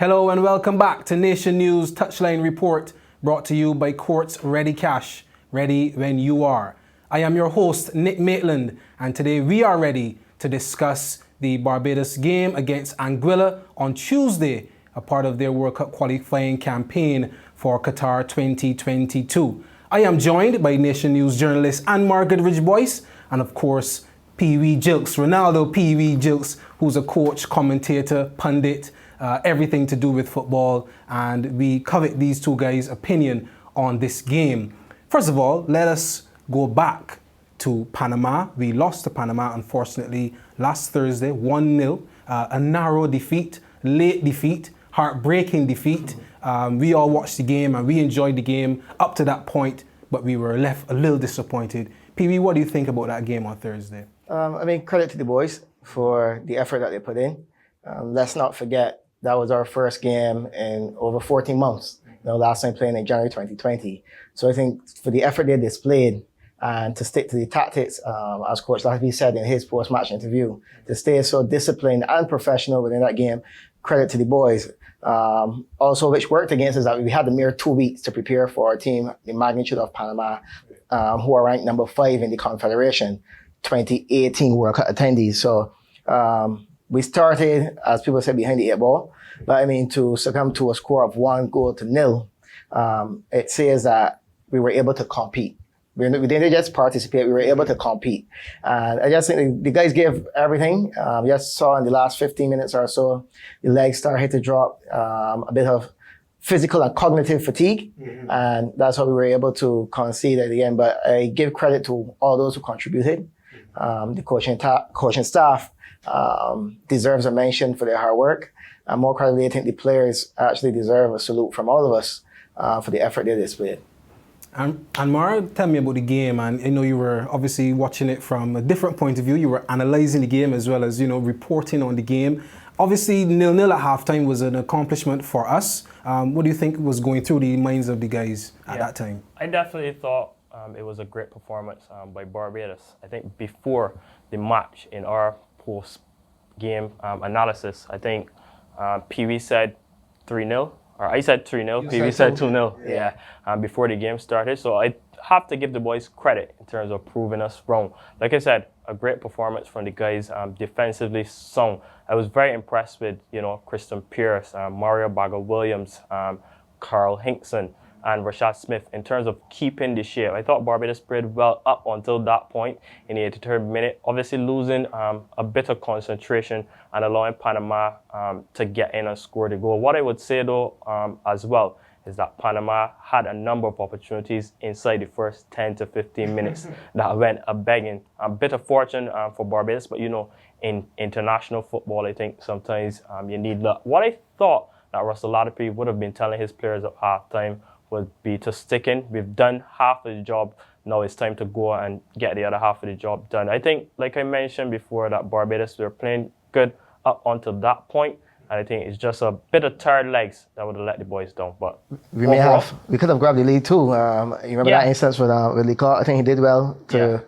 Hello and welcome back to Nation News Touchline Report, brought to you by Courts Ready Cash, ready when you are. I am your host, Nick Maitland, and today we are ready to discuss the Barbados game against Anguilla on Tuesday, a part of their World Cup qualifying campaign for Qatar 2022. I am joined by Nation News journalist Anmar Goodridge-Boyce and, of course, Pee-wee Gilkes, Renaldo Pee-wee Gilkes, who's a coach, commentator, pundit, everything to do with football, and we covet these two guys' opinion on this game. First of all, let us go back to Panama. We lost to Panama, unfortunately, last Thursday, 1-0. A narrow defeat, late defeat, heartbreaking defeat. We all watched the game and we enjoyed the game up to that point, but we were left a little disappointed. Pee-wee, what do you think about that game on Thursday? Credit to the boys for the effort that they put in. Let's not forget that was our first game in over 14 months. Last time playing in January 2020. So I think for the effort they displayed and to stick to the tactics, as Coach Lathby said in his post-match interview, to stay so disciplined and professional within that game, credit to the boys. Also, which worked against us, that we had the mere 2 weeks to prepare for our team, the magnitude of Panama, who are ranked number 5 in the Confederation, 2018 World Cup attendees. So we started, as people said, behind the 8 ball. But to succumb to a score of 1-0, it says that we were able to compete. We didn't just participate, we were able to compete. And I just think the guys gave everything. Just saw in the last 15 minutes or so, the legs started to drop, a bit of physical and cognitive fatigue. And that's how we were able to concede at the end. But I give credit to all those who contributed. The coaching staff deserves a mention for their hard work. And more credibly, I think the players actually deserve a salute from all of us for the effort they displayed. Anmar, tell me about the game. And you were obviously watching it from a different point of view. You were analysing the game as well as reporting on the game. Obviously, 0-0 at halftime was an accomplishment for us. What do you think was going through the minds of the guys at that time? I definitely thought it was a great performance by Barbados. I think before the match, in our post-game analysis, I think Pee-wee said 3-0, or I said 3-0, Pee-wee said 2-0, before the game started. So I have to give the boys credit in terms of proving us wrong. Like I said, a great performance from the guys, defensively sound. I was very impressed with, Christian Pierce, Mario Baga-Williams, Carl Hinkson, and Rashad Smith in terms of keeping the shape. I thought Barbados played well up until that point in the 83rd minute, obviously losing a bit of concentration and allowing Panama to get in and score the goal. What I would say though as well is that Panama had a number of opportunities inside the first 10 to 15 minutes that went a-begging. A bit of fortune for Barbados, but in international football, I think sometimes you need luck. What I thought that Russell Latapy would have been telling his players at halftime would be to stick in. We've done half of the job. Now it's time to go and get the other half of the job done. I think, like I mentioned before, that Barbados were playing good up until that point. And I think it's just a bit of tired legs that would have let the boys down. But we could have grabbed the lead too. You remember that instance with Lee Clark? I think he did well to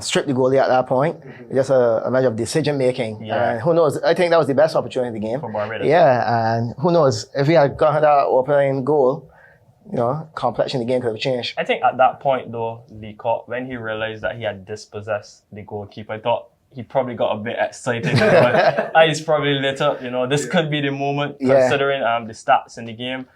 strip the goalie at that point. Just a matter of decision making. And who knows? I think that was the best opportunity in the game. For Barbados. Yeah, and who knows? If we had gotten that opening goal, complexion of the game could have changed. I think at that point, though, Lee Clark, when he realized that he had dispossessed the goalkeeper, I thought he probably got a bit excited. Eyes probably lit up. This could be the moment, considering the stats in the game.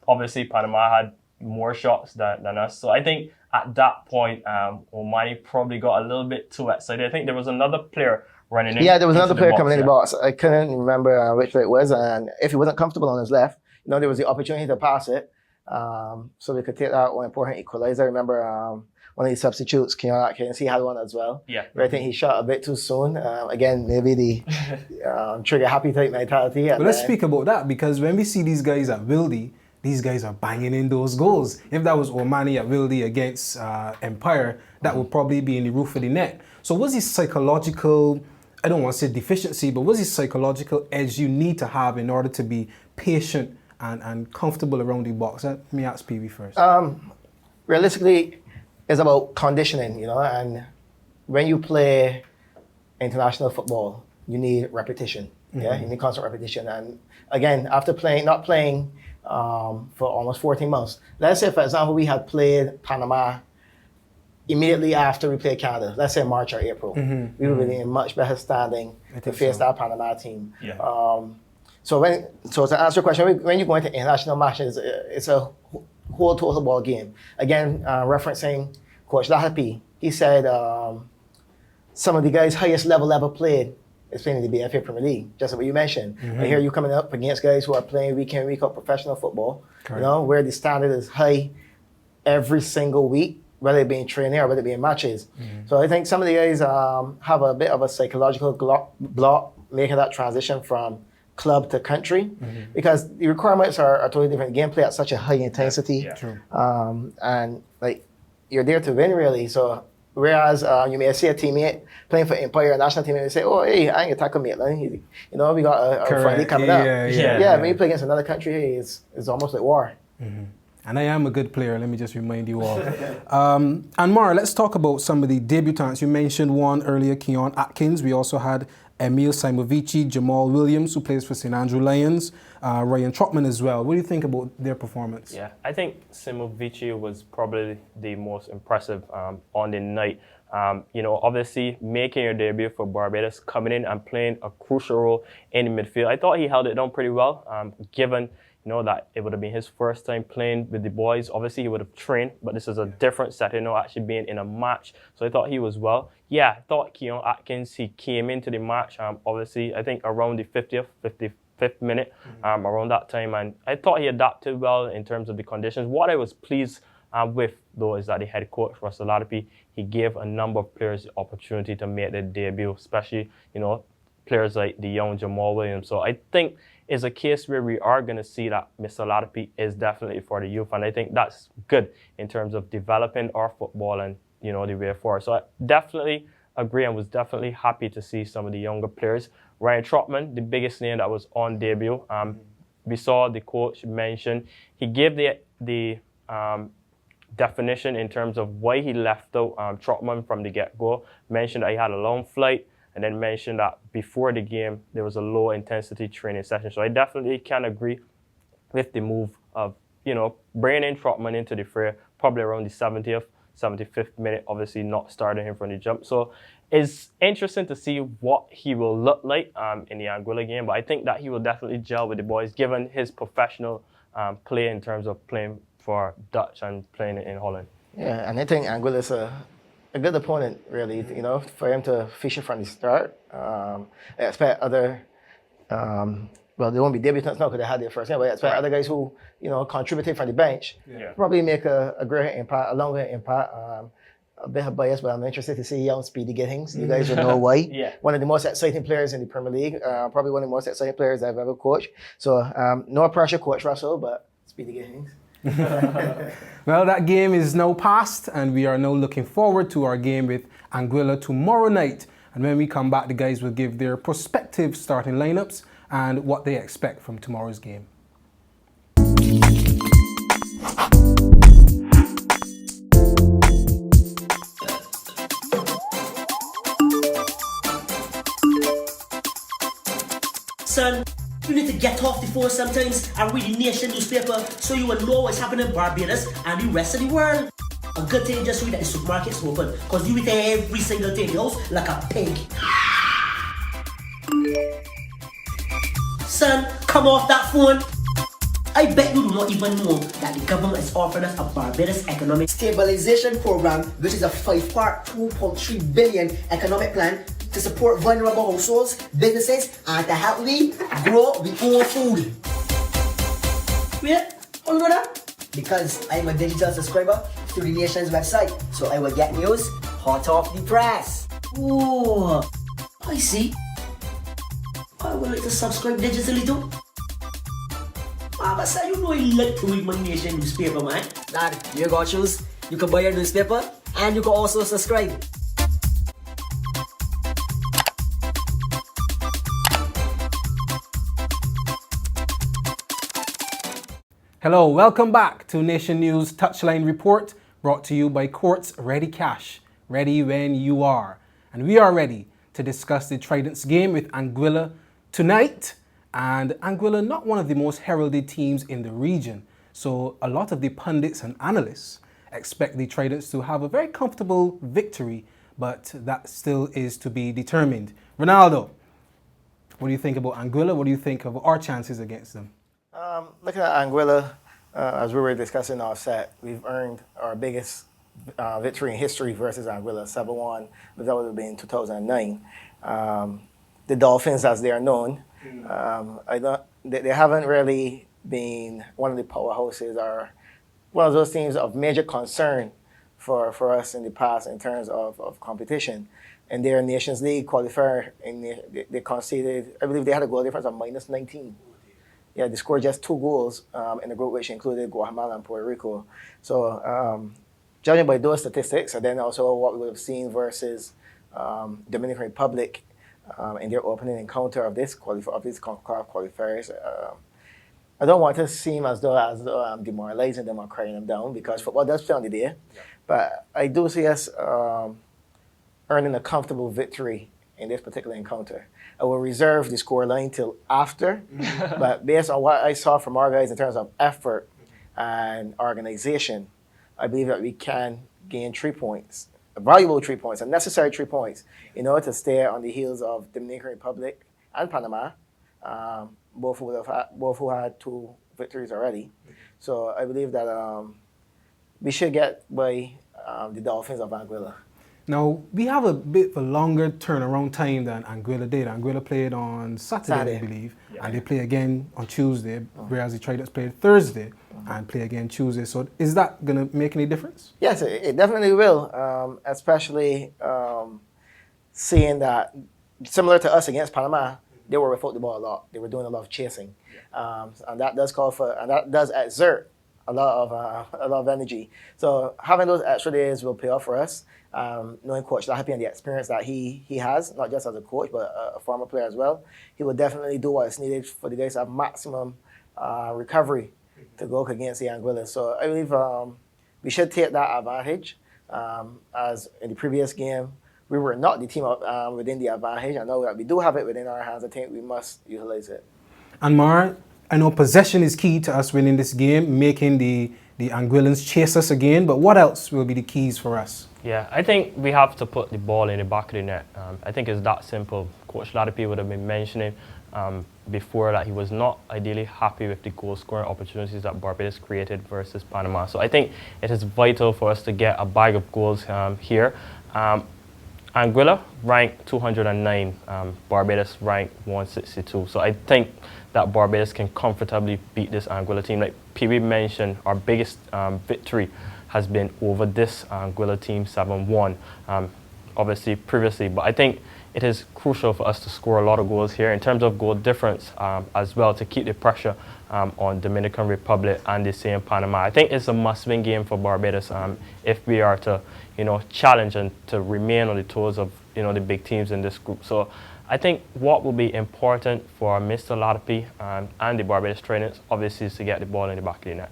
Obviously, Panama had more shots than us. So I think at that point, Omani probably got a little bit too excited. I think there was another player running in. Yeah, there was another player coming in the box. I couldn't remember which way it was. And if he wasn't comfortable on his left, there was the opportunity to pass it. So we could take that one important equalizer. I remember one of the substitutes, KNC had one as well. Yeah. But I think he shot a bit too soon. Again, maybe the trigger happy type mentality. But let's speak about that, because when we see these guys at Wildy, these guys are banging in those goals. If that was Omani at Wildy against Empire, that would probably be in the roof of the net. So what's the psychological, I don't want to say deficiency, but what's the psychological edge you need to have in order to be patient and comfortable around the box? Let me ask Pee-wee first. Realistically, it's about conditioning, and when you play international football, you need repetition. Yeah, you need constant repetition. And again, after not playing for almost 14 months, let's say, for example, we had played Panama immediately after we played Canada, let's say March or April, we would be in much better standing to face that Panama team. Yeah. So to answer your question, when you go into international matches, it's a whole total ball game. Again, referencing Coach Lahapi, he said some of the guys' highest level ever played is playing in the BFA Premier League, just what you mentioned. And here you're coming up against guys who are playing week in, week out professional football, where the standard is high every single week, whether it be in training or whether it be in matches. So I think some of the guys have a bit of a psychological block making that transition from club to country, because the requirements are totally different. Gameplay at such a high intensity, and like you're there to win really. So whereas you may see a teammate playing for Empire, a national team, and they say, "Oh, hey, I ain't gonna tackle Maitland. We got a friendly coming up." When you play against another country, hey, it's almost like war. And I am a good player, let me just remind you all. Anmar, let's talk about some of the debutants. You mentioned one earlier, Keon Atkins. We also had Emil Simovici, Jamal Williams, who plays for St. Andrew Lions, Ryan Trotman as well. What do you think about their performance? Yeah, I think Simovici was probably the most impressive on the night. Obviously making your debut for Barbados, coming in and playing a crucial role in the midfield. I thought he held it down pretty well, given that it would have been his first time playing with the boys. Obviously, he would have trained, but this is a different setting, actually being in a match. So I thought he was well. Yeah, I thought Keon Atkins, he came into the match, obviously, I think around the 55th minute, around that time. And I thought he adapted well in terms of the conditions. What I was pleased with, though, is that the head coach, Russell Ladapi, he gave a number of players the opportunity to make their debut, especially, players like the young Jamal Williams. So I think is a case where we are going to see that Mr. Ladapi is definitely for the youth, and I think that's good in terms of developing our football and the way forward. So I definitely agree and was definitely happy to see some of the younger players. Ryan Trotman, the biggest name that was on debut. We saw the coach mention, he gave the definition in terms of why he left out Trotman from the get-go, mentioned that he had a long flight, and then mentioned that before the game, there was a low-intensity training session. So I definitely can agree with the move of, bringing in Trotman into the fray, probably around the 70th, 75th minute, obviously not starting him from the jump. So it's interesting to see what he will look like in the Anguilla game, but I think that he will definitely gel with the boys, given his professional play in terms of playing for Dutch and playing in Holland. Yeah, and I think Anguilla is a good opponent, really, for him to feature from the start. I expect other, they won't be debutants now because they had their first game, but I expect other guys who, contributed from the bench, probably make a greater impact, a longer impact. A bit of bias, but I'm interested to see young Speedy Gittings. You guys will know why. One of the most exciting players in the Premier League, probably one of the most exciting players I've ever coached. So no pressure, Coach Russell, but Speedy Gittings. Well, that game is now past, and we are now looking forward to our game with Anguilla tomorrow night. And when we come back, the guys will give their prospective starting lineups and what they expect from tomorrow's game. Son, you need to get off the phone sometimes and read the Nation newspaper so you will know what's happening in Barbados and the rest of the world. A good thing just read that the supermarket's open, because you eat every single day in the house like a pig. Son, come off that phone. I bet you do not even know that the government is offering us a Barbados Economic Stabilization Program, which is a 5-part, $2.3 billion economic plan to support vulnerable households, businesses, and to help we grow our own food. Wait, how you know that? Because I'm a digital subscriber to the Nation's website, so I will get news hot off the press. Oh, I see. I would like to subscribe digitally too. But sir, you know I like to read my Nation newspaper, man. Dad, you got shoes. You can buy your newspaper, and you can also subscribe. Hello, welcome back to Nation News Touchline Report, brought to you by Courts Ready Cash, ready when you are. And we are ready to discuss the Tridents game with Anguilla tonight. And Anguilla, not one of the most heralded teams in the region. So a lot of the pundits and analysts expect the Tridents to have a very comfortable victory, but that still is to be determined. Renaldo, what do you think about Anguilla? What do you think of our chances against them? Looking at Anguilla, as we were discussing offset, we've earned our biggest victory in history versus Anguilla, 7-1, but that would have been in 2009. The Dolphins, as they are known, they haven't really been one of the powerhouses or one of those teams of major concern for us in the past in terms of competition. And their Nations League qualifier, they conceded, I believe they had a goal difference of -19. Yeah, they scored just 2 goals in the group, which included Guatemala and Puerto Rico. So judging by those statistics, and then also what we would have seen versus Dominican Republic in their opening encounter of these Concacaf qualifiers, I don't want to seem as though I'm demoralizing them or crying them down, because football does play on the day. Yeah. But I do see us earning a comfortable victory in this particular encounter. I will reserve the scoreline till after, but based on what I saw from our guys in terms of effort and organization, I believe that we can gain 3 points, valuable 3 points, and necessary 3 points in order to stay on the heels of Dominican Republic and Panama, both who had 2 victories already. So I believe that we should get by the Dolphins of Anguilla. Now, we have a bit of a longer turnaround time than Anguilla did. Anguilla played on Saturday, I believe, and they play again on Tuesday, whereas the Tridents played Thursday and play again Tuesday. So is that going to make any difference? Yes, it definitely will, especially seeing that, similar to us against Panama, they were without the ball a lot. They were doing a lot of chasing. And that does call for, and that does exert a lot of energy. So having those extra days will pay off for us. Knowing Coach Lahapi and the experience that he has, not just as a coach, but a former player as well, he will definitely do what is needed for the guys to have maximum recovery to go against the Anguillas. So I believe we should take that advantage. As in the previous game, we were not the team within the advantage. I know that we do have it within our hands. I think we must utilize it. Anmar, I know possession is key to us winning this game, making the Anguillans chase us again, but what else will be the keys for us? Yeah, I think we have to put the ball in the back of the net. I think it's that simple. Coach Lahapi would have been mentioning before that he was not ideally happy with the goal scoring opportunities that Barbados created versus Panama. So I think it is vital for us to get a bag of goals here. Anguilla ranked 209, Barbados ranked 162. So I think that Barbados can comfortably beat this Anguilla team. Like PB mentioned, our biggest victory has been over this Anguilla team, 7-1, obviously previously. But I think it is crucial for us to score a lot of goals here in terms of goal difference as well, to keep the pressure on Dominican Republic and the same Panama. I think it's a must-win game for Barbados if we are to, challenge and to remain on the toes of, the big teams in this group. So I think what will be important for Mr. Lahapi and the Barbados Tridents, obviously, is to get the ball in the back of the net.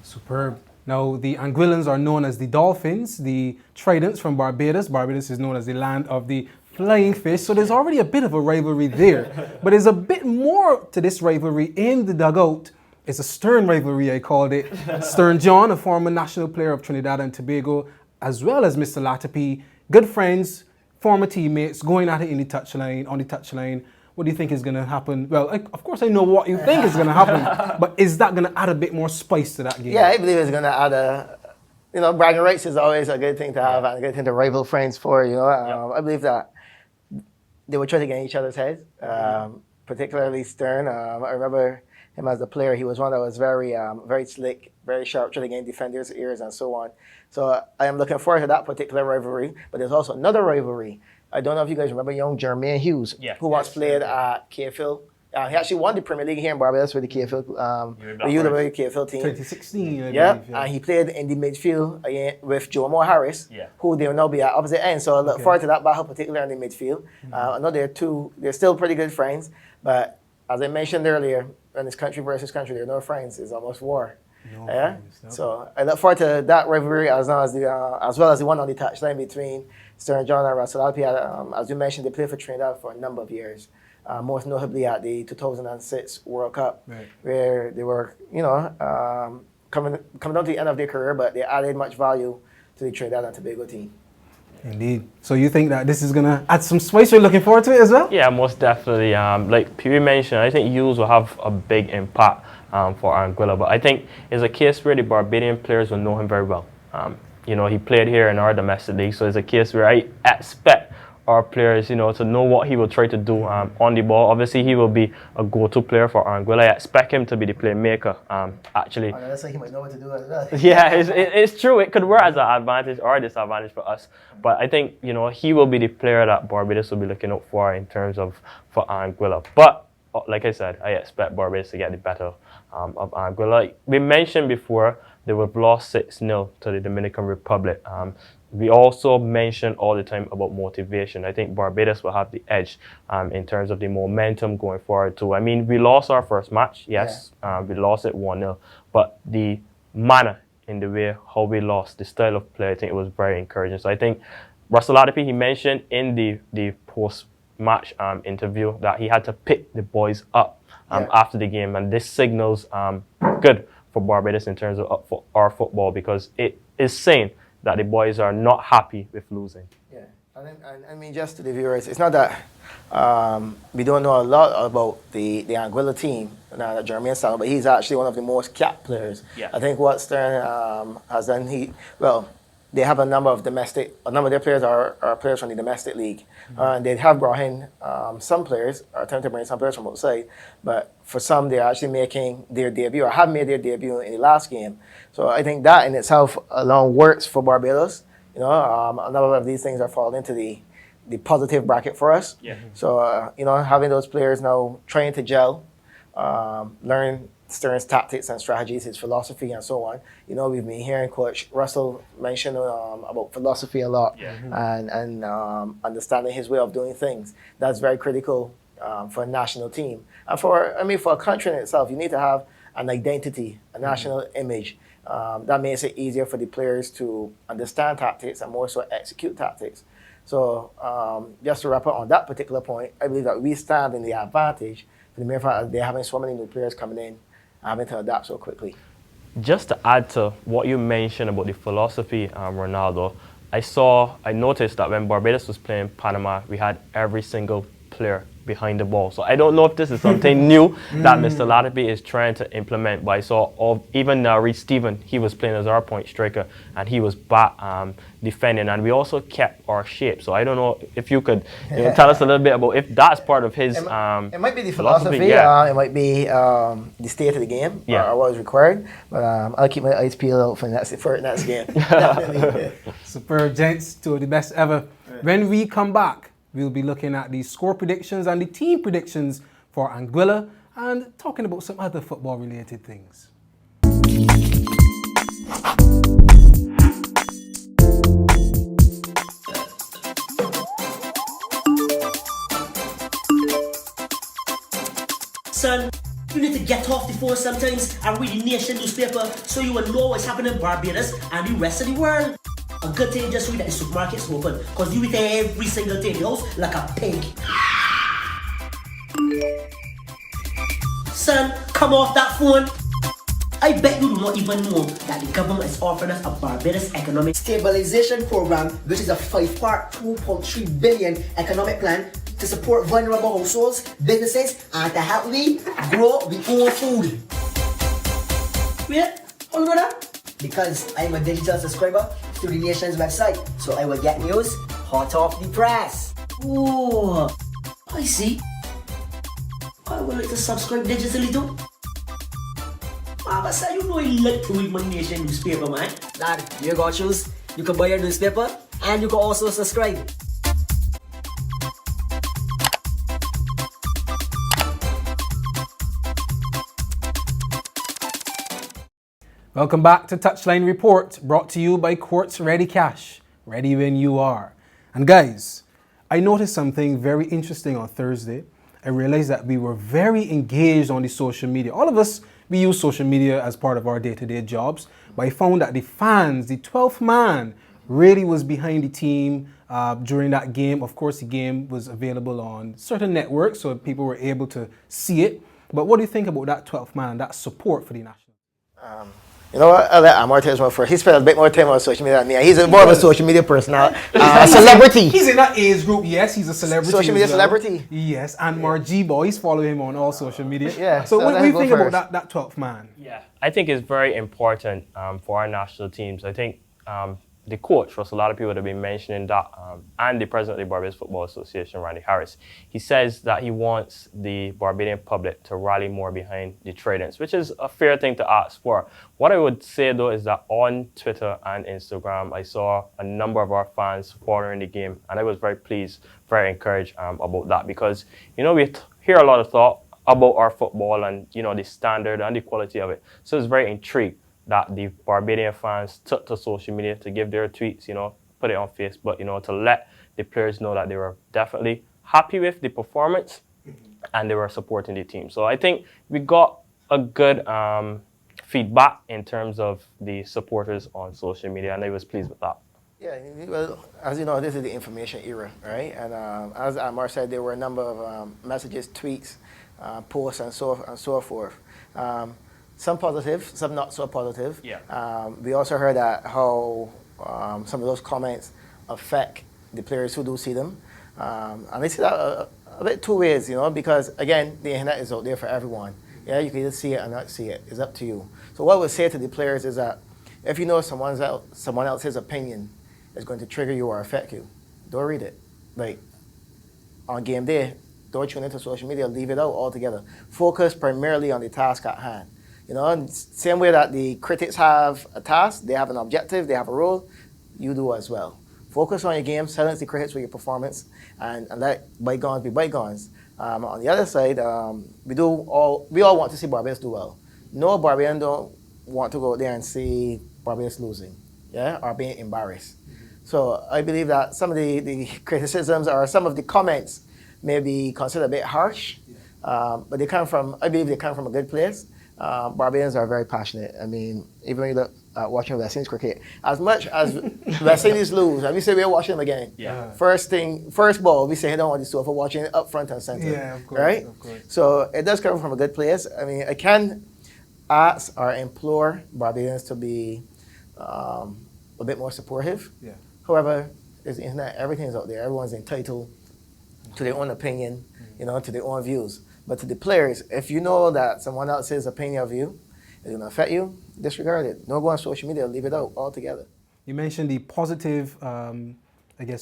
Superb. Now, the Anguillans are known as the Dolphins, the Tridents from Barbados. Barbados is known as the land of the flying fish, so there's already a bit of a rivalry there. But there's a bit more to this rivalry in the dugout. It's a stern rivalry, I called it. Stern John, a former national player of Trinidad and Tobago, as well as Mr. Lahapi, good friends, former teammates, going at it on the touchline. What do you think is going to happen? Well, of course I know what you think is going to happen, but is that going to add a bit more spice to that game? Yeah, I believe it's going to add bragging rights is always a good thing to have and a good thing to rival friends for, I believe that they would try to get in each other's heads, particularly Stern. I remember him as a player. He was one that was very, very slick, very sharp, trying to get in defenders' ears and so on. So I am looking forward to that particular rivalry, but there's also another rivalry. I don't know if you guys remember young Jermaine Hughes, who once played at KFL. He actually won the Premier League here in Barbados with the KFL, the University KFL team. 2016, I believe. Yeah, and he played in the midfield with Joe Moore Harris, who they will now be at opposite ends. So I look forward to that battle, particularly in the midfield. I know they're still pretty good friends, but as I mentioned earlier, when it's country versus country, they're no friends. It's almost war. So I look forward to that rivalry as well as the one on the touchline between Stern John and Russell Lahapi. As you mentioned, they played for Trinidad for a number of years. most notably at the 2006 World Cup, Right. where they were, coming down to the end of their career, but they added much value to the Trinidad and Tobago team. Indeed. So you think that this is going to add some spice? You're looking forward to it as well? Yeah, most definitely. Like Pee mentioned, I think Hughes will have a big impact for Anguilla. But I think it's a case where the Barbadian players will know him very well. He played here in our domestic league, so it's a case where I expect our players, to know what he will try to do on the ball. Obviously, he will be a go-to player for Anguilla. I expect him to be the playmaker, actually. That's like he might know what to do as well. Yeah, it's true. It could work as an advantage or a disadvantage for us. But I think, he will be the player that Barbados will be looking out for in terms of for Anguilla. But, like I said, I expect Barbados to get the better of Anguilla. Like we mentioned before, they were lost 6-0 to the Dominican Republic. We also mention all the time about motivation. I think Barbados will have the edge in terms of the momentum going forward too. I mean, we lost our first match, yes. Yeah. We lost it 1-0. But the manner in the way how we lost, the style of play, I think it was very encouraging. So I think Russell Ladapi, he mentioned in the post-match interview that he had to pick the boys up after the game. And this signals good for Barbados in terms of for our football, because it is saying that the boys are not happy with losing. Yeah, I mean, just to the viewers, it's not that we don't know a lot about the Anguilla team, that Jermaine Stallone, but he's actually one of the most capped players. Yeah. I think what Stern has done, they have a number of their players are players from the domestic league. And they have brought in some players, or attempted to bring some players from outside, but for some, they're actually making their debut, or have made their debut in the last game. So I think that in itself alone works for Barbados. A number of these things are falling into the positive bracket for us. Yeah. So, having those players now trying to gel, learn Stern's tactics and strategies, his philosophy, and so on. We've been hearing Coach Russell mention about philosophy a lot, and understanding his way of doing things. That's very critical for a national team. And for a country in itself, you need to have an identity, a national image. That makes it easier for the players to understand tactics and more so execute tactics. So just to wrap up on that particular point, I believe that we stand in the advantage for the mere fact that they're having so many new players coming in, having to adapt so quickly. Just to add to what you mentioned about the philosophy, Renaldo, I noticed that when Barbados was playing Panama, we had every single player behind the ball. So I don't know if this is something new that Mr. Ladapi is trying to implement, but I saw even Reece Stephen, he was playing as our point striker, and he was back defending, and we also kept our shape. So I don't know if you could tell us a little bit about if that's part of his it might be the philosophy. It might be the state of the game, or what is required, but I'll keep my eyes peeled out for the next game. Definitely. Superb, gents, two of the best ever. When we come back, we'll be looking at the score predictions and the team predictions for Anguilla and talking about some other football-related things. Son, you need to get off the phone sometimes and read the Nation newspaper so you will know what's happening in Barbados and the rest of the world. A good thing just read that the supermarket's open, because you eat every single day in the house like a pig. Son, come off that phone. I bet you do not even know that the government is offering us a Barbados Economic Stabilization Program, which is a 5-part, $2.3 billion economic plan to support vulnerable households, businesses, and to help we grow our own food. Wait, how you know that? Because I'm a digital subscriber to the Nation's website, so I will get news hot off the press. Oh, I see. I would like to subscribe digitally too. Mama said you know I like to read my Nation newspaper, man. Lad, you got shoes. You can buy your newspaper and you can also subscribe. Welcome back to Touchline Report, brought to you by Quartz Ready Cash, ready when you are. And guys, I noticed something very interesting on Thursday. I realized that we were very engaged on the social media. All of us, we use social media as part of our day-to-day jobs, but I found that the fans, the 12th man, really was behind the team during that game. Of course, the game was available on certain networks, so people were able to see it. But what do you think about that 12th man, that support for the national? You know what? I'll let Anmar tell us more first. He spent a bit more time on social media than me. He's more of a social media person now. Celebrity. He's in that age group, yes. He's a celebrity. Social media as well. celebrity. Yes, Anmar G-Boyce, follow him on all social media. Yeah. So what do you think first. about that 12th man? Yeah, I think it's very important for our national teams. I think the coach, was a lot of people that have been mentioning that, and the president of the Barbados Football Association, Randy Harris, he says that he wants the Barbadian public to rally more behind the Tridents, which is a fair thing to ask for. What I would say though is that on Twitter and Instagram, I saw a number of our fans following the game, and I was very pleased, very encouraged about that, because we hear a lot of thought about our football and the standard and the quality of it. So it's very intrigued that the Barbadian fans took to social media to give their tweets, put it on Facebook, to let the players know that they were definitely happy with the performance and they were supporting the team. So I think we got a good feedback in terms of the supporters on social media, and I was pleased with that. Yeah, well, as you know, this is the information era, right? And as Anmar said, there were a number of messages, tweets, posts, and so forth. Some positive, some not so positive. Yeah. We also heard that how some of those comments affect the players who do see them. And I see that a bit two ways, because again, the internet is out there for everyone. Yeah, you can either see it or not see it. It's up to you. So what I would say to the players is that if you know someone else's opinion is going to trigger you or affect you, don't read it. Like on game day, don't tune into social media, leave it out altogether. Focus primarily on the task at hand. And same way that the critics have a task, they have an objective, they have a role, you do as well. Focus on your game, silence the critics with your performance, and let bygones be bygones. On the other side, we all want to see Barbados do well. No Barbadian don't want to go out there and see Barbados losing, or being embarrassed. So I believe that some of the criticisms or some of the comments may be considered a bit harsh, but I believe they come from a good place. Barbadians are very passionate. I mean, even when you look at watching West Indies cricket, as much as West Indies lose, and we say we're watching them again. Yeah. First ball, we say hey, don't want this for watching it up front and center. Yeah, of course, right? Of course. So it does come from a good place. I mean, I can ask or implore Barbadians to be a bit more supportive. Yeah. However, there's the internet, everything's out there. Everyone's entitled to their own opinion, to their own views. But to the players, if you know that someone else's opinion of you is going to affect you, disregard it. Don't go on social media, leave it out altogether. You mentioned the positive,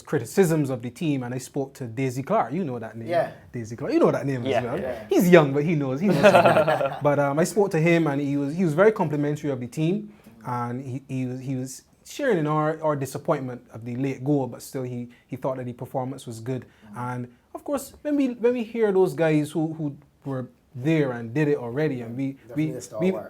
criticisms of the team, and I spoke to Daisy Clark. You know that name. Yeah. Daisy Clark. You know that name Yeah, as well. yeah. He's young, but he knows. But I spoke to him, and he was very complimentary of the team, and he was sharing in our disappointment of the late goal, but still he thought that the performance was good. And of course, when we hear those guys who were there and did it already, and we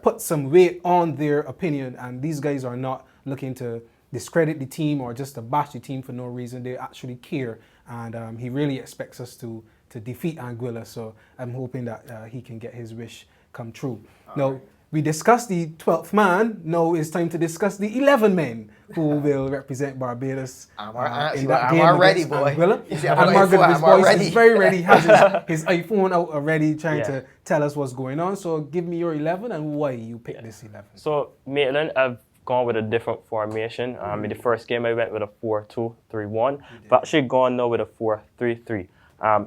put some weight on their opinion, and these guys are not looking to discredit the team or just to bash the team for no reason. They actually care, and he really expects us to defeat Anguilla. So I'm hoping that he can get his wish come true. Now, we discussed the 12th man. Now it's time to discuss the 11 men who will represent Barbados in that game against Anguilla. Anmar Goodridge-Boyce is very ready, has his iPhone out already trying to tell us what's going on. So give me your 11 and why you picked this 11. So Maitland, I've gone with a different formation. In the first game, I went with a 4-2-3-1. I've actually gone now with a 4-3-3.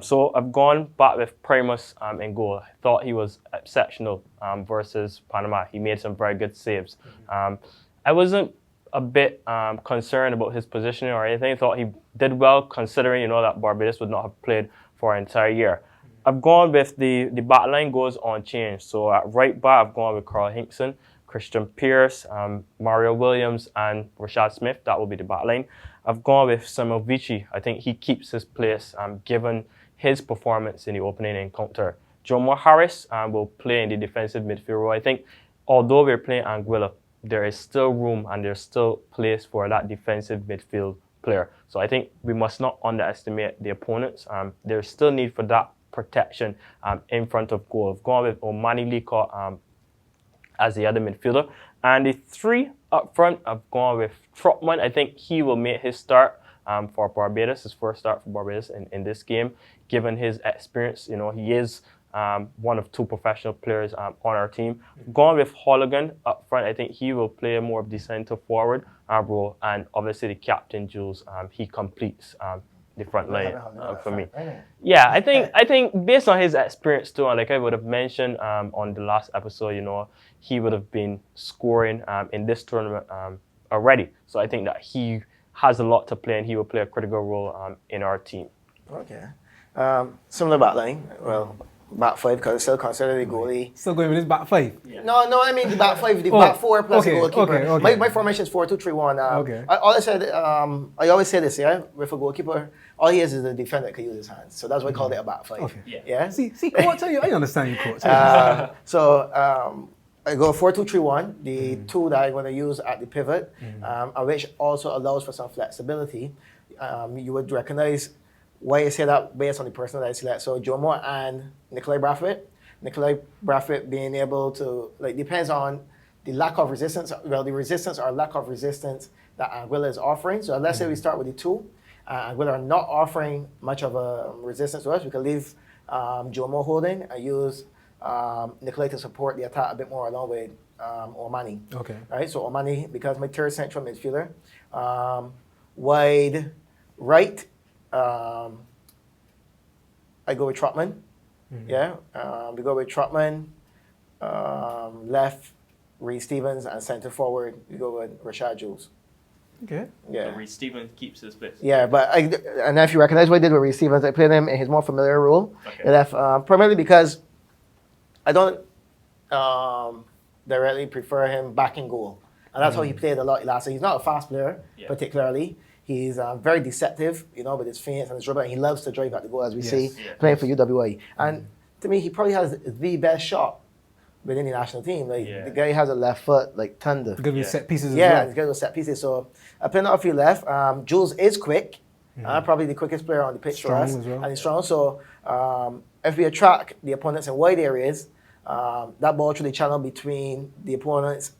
So I've gone back with Primus in goal. I thought he was exceptional versus Panama. He made some very good saves. I wasn't a bit concerned about his positioning or anything. I thought he did well considering, that Barbados would not have played for an entire year. I've gone with the back line goes unchanged. So at right back, I've gone with Carl Hinkson, Christian Pierce, Mario Williams, and Rashad Smith. That will be the back line. I've gone with Samuel Vici. I think he keeps his place given his performance in the opening encounter. Jomo Harris will play in the defensive midfield role. I think although we're playing Anguilla, there is still room and there's still place for that defensive midfield player. So I think we must not underestimate the opponents. There's still need for that protection in front of goal. I've gone with Omani Leacock as the other midfielder. And the three up front, I've gone with Trotman. I think he will make his start for Barbados, his first start for Barbados in this game. Given his experience, he is one of 2 professional players on our team. Going with Holligan up front, I think he will play more of the centre forward role, and obviously the captain Jules, he completes the front line for me. Yeah, I think based on his experience too, and like I would have mentioned on the last episode, he would have been scoring in this tournament already. So I think that he has a lot to play, and he will play a critical role in our team. Okay. Similar back line. Well, back 5 because it's still considered the goalie. Still going with his back 5? Yeah. No, I mean the back 5, the back 4 plus the goalkeeper. Okay. My formation is 4-2-3-1. Okay. I always say this, with a goalkeeper, all he is the defender that can use his hands. So that's why I call it a back 5. Okay. Yeah. See, coach, I understand you, coach. I go 4-2-3-1, the 2 that I'm going to use at the pivot, which also allows for some flexibility. You would recognize why I say that based on the person that I select. So Jomo and Nikolai Brathwaite being able to, depends on the lack of resistance, the resistance or lack of resistance that Anguilla is offering. So let's say we start with the 2. Anguilla are not offering much of a resistance to us. We can leave Jomo holding and use Nikolai to support the attack a bit more along with Omani. Okay. Right, so Omani becomes my 3rd central midfielder. Wide right, I go with Trotman. Yeah, we go with Trotman. Left, Reece Stevens, and centre forward, we go with Rashad Jules. Okay. Yeah. So Reece Stevens keeps his place. Yeah, and if you recognize what I did with Reece Stevens, I played him in his more familiar role. Okay. I left primarily because I don't directly prefer him back in goal. And that's how he played a lot last year. He's not a fast player, particularly. He's very deceptive, with his feints and his dribbling. He loves to drive at the goal, as we see, playing for UWI. And to me, he probably has the best shot within the national team. The guy has a left foot like thunder. Good with set pieces as Yeah, well. he's good with set pieces. So I playing off your left. Jules is quick. Probably the quickest player on the pitch for us. Strong as well. And he's strong. So if we attract the opponents in wide areas, that ball through the channel between the opponents,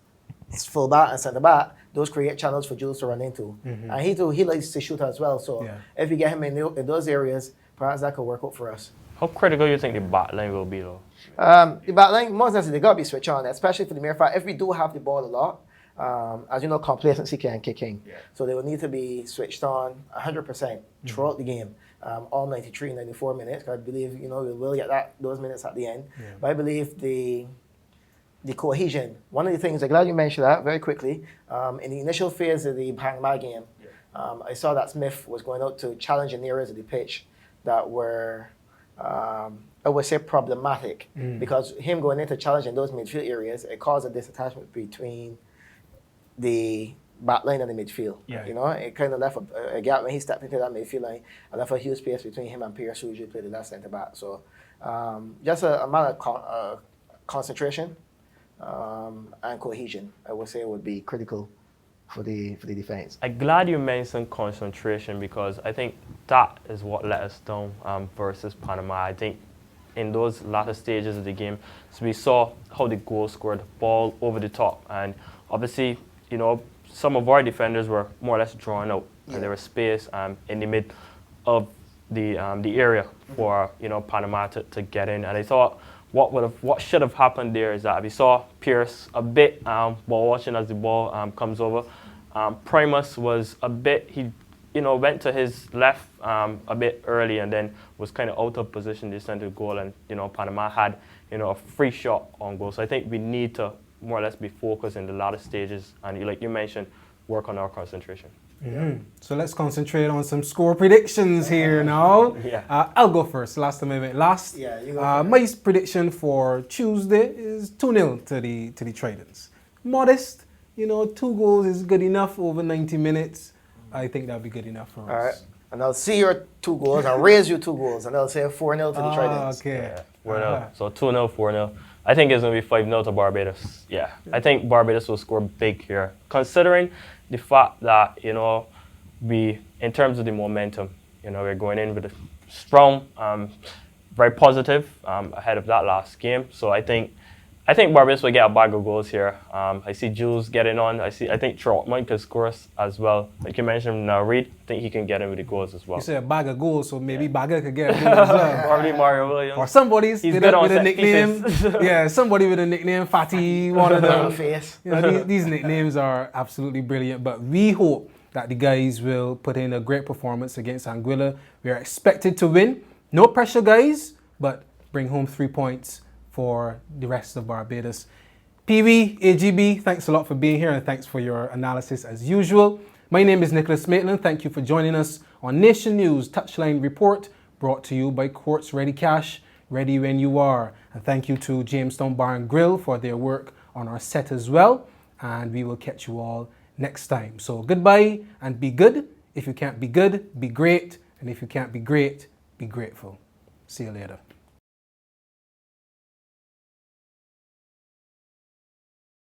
full back and centre back, those create channels for Jules to run into. And he likes to shoot as well. So if we get him in those areas, perhaps that could work out for us. How critical do you think the back line will be, though? The back line, most necessarily, they got to be switched on, especially for the mere fact, if we do have the ball a lot, as you know, complacency can kick in. So they will need to be switched on 100% throughout the game, all 93, 94 minutes. I believe, we will get those minutes at the end. But I believe the cohesion, one of the things, I'm glad you mentioned that very quickly. In the initial phase of the Panama game, I saw that Smith was going out to challenge in areas of the pitch that were, I would say, problematic, because him going into challenging those midfield areas, it caused a disattachment between the back line and the midfield. It kind of left a gap when he stepped into that midfield line, and left a huge space between him and Pierce, who usually played the left centre back. So just a matter of concentration and cohesion, I would say, would be critical for the defense. I'm glad you mentioned concentration, because I think that is what let us down versus Panama. I think in those latter stages of the game, so we saw how the goal scored, ball over the top, and obviously, some of our defenders were more or less drawn out, and there was space in the mid of the area for Panama to get in. And I thought what should have happened there is that we saw Pierce a bit while watching as the ball comes over. Primus was a bit, he went to his left a bit early, and then was kind of out of position to center goal, and Panama had a free shot on goal. So I think we need to more or less be focused in the latter stages, and like you mentioned, work on our concentration. So let's concentrate on some score predictions here now. I'll go first. Last time I went last. Yeah, you go my prediction for Tuesday is 2-0 to the Tridents. Modest, 2 goals is good enough over 90 minutes. I think that'll be good enough for us. All right. And I'll see your 2 goals, I'll raise you 2 goals, and I'll say 4-0 to the Tridents. Okay. 4-0. So 2-0, 4-0. I think it's going to be 5-0 to Barbados. I think Barbados will score big here, considering the fact that, we, in terms of the momentum, we're going in with a strong, very positive ahead of that last game. So I think I think Barbados will get a bag of goals here. I see Jules getting on. I think Trotman can score as well. Like you mentioned, Reed, I think he can get in with the goals as well. You say a bag of goals, so maybe Bagger could get a goal as well. Probably Mario Williams. Or somebody's He's with good a, on with a set nickname. Yeah, somebody with a nickname, Fatty, one of them. Face. You know, these nicknames are absolutely brilliant, but we hope that the guys will put in a great performance against Anguilla. We are expected to win. No pressure, guys, but bring home 3 points for the rest of Barbados. Pee-wee, AGB, thanks a lot for being here and thanks for your analysis as usual. My name is Nick Maitland. Thank you for joining us on Nation News Touchline Report, brought to you by Quartz Ready Cash, ready when you are. And thank you to Jamestown Bar and Grill for their work on our set as well. And we will catch you all next time. So goodbye and be good. If you can't be good, be great. And if you can't be great, be grateful. See you later.